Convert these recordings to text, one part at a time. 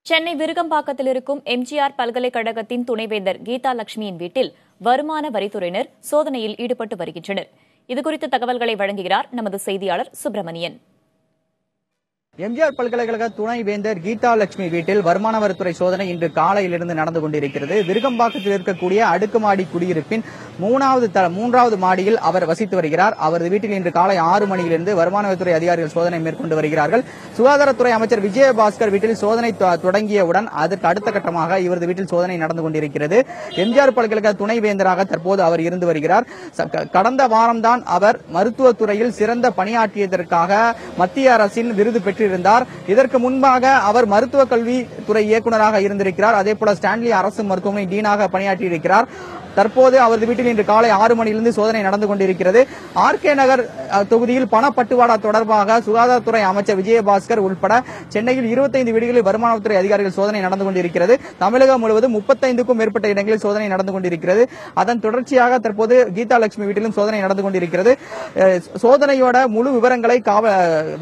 சென்னை விருகம்பாக்கத்தில் இருக்கும் எம்ஜிஆர் பல்கலைக்கழகத்தின் துணைவேந்தர் கீதா லட்சுமியின் வீட்டில் வருமான வரித்துறையினர் சோதனையில் ஈடுபட்டு வருகின்றனர். இதுகுறித்த தகவல்களை வழங்குகிறார் நமது செய்தியாளர் சுப்பிரமணியன். எம்ஜிஆர் பல்கலைக்கழக துணைவேந்தர் கீதா லட்சுமி வீட்டில் வருமான வரித்துறை சோதனை இன்று காலையிலிருந்து நடந்து கொண்டிருக்கிறது. விருகம்பாக்கத்தில் இருக்கக்கூடிய அடுக்குமாடி குடியிருப்பின் மூன்றாவது மாடியில் அவர் வசித்து வருகிறார். அவரது வீட்டில் இன்று காலை 6 மணியிலிருந்து வருமான வரித்துறை அதிகாரிகள் சோதனை மேற்கொண்டு வருகிறார்கள். சுகாதாரத்துறை அமைச்சர் விஜயபாஸ்கர் வீட்டில் சோதனை தொடங்கியவுடன் அதற்கு அடுத்த கட்டமாக இவரது வீட்டில் சோதனை நடந்து கொண்டிருக்கிறது. எம்ஜிஆர் பல்கலைக்கழக துணைவேந்தராக தற்போது அவர் இருந்து வருகிறார். கடந்த வாரம்தான் அவர் மருத்துவத்துறையில் சிறந்த பணியாற்றியதற்காக மத்திய அரசின் விருது பெற்றிருந்தார். இதற்கு முன்பாக அவர் மருத்துவக் கல்வித்துறை இயக்குநராக இருந்திருக்கிறார். அதேபோல ஸ்டான்லி அரசு மருத்துவமனை டீனாக பணியாற்றியிருக்கிறார். தற்போது அவரது வீட்டில் இன்று காலை 6 மணியிலிருந்து சோதனை நடந்து கொண்டிருக்கிறது. ஆர்கே நகர் தொகுதியில் பணப்பட்டுவாடா தொடர்பாக சுகாதாரத்துறை அமைச்சர் விஜயபாஸ்கர் உட்பட சென்னையில் 25 வீடுகளில் வருமானத்துறை அதிகாரிகள் சோதனை நடந்து கொண்டிருக்கிறது. தமிழகம் முழுவதும் 35க்கும் மேற்பட்ட இடங்களில் சோதனை நடந்து கொண்டிருக்கிறது. அதன் தொடர்ச்சியாக தற்போது கீதா லட்சுமி வீட்டிலும் சோதனை நடந்து கொண்டிருக்கிறது. சோதனையோட முழு விவரங்களை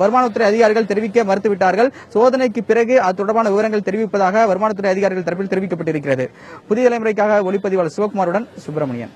வருமானத்துறை அதிகாரிகள் தெரிவிக்க மறுத்துவிட்டார்கள். சோதனைக்கு பிறகு அது தொடர்பான விவரங்கள் தெரிவிப்பதாக வருமானத்துறை அதிகாரிகள் தரப்பில் தெரிவிக்கப்பட்டிருக்கிறது. புதிய தலைமுறைக்காக ஒளிப்பதிவாளர் சிவகுமாருடன் சுப்பிரமணியன்.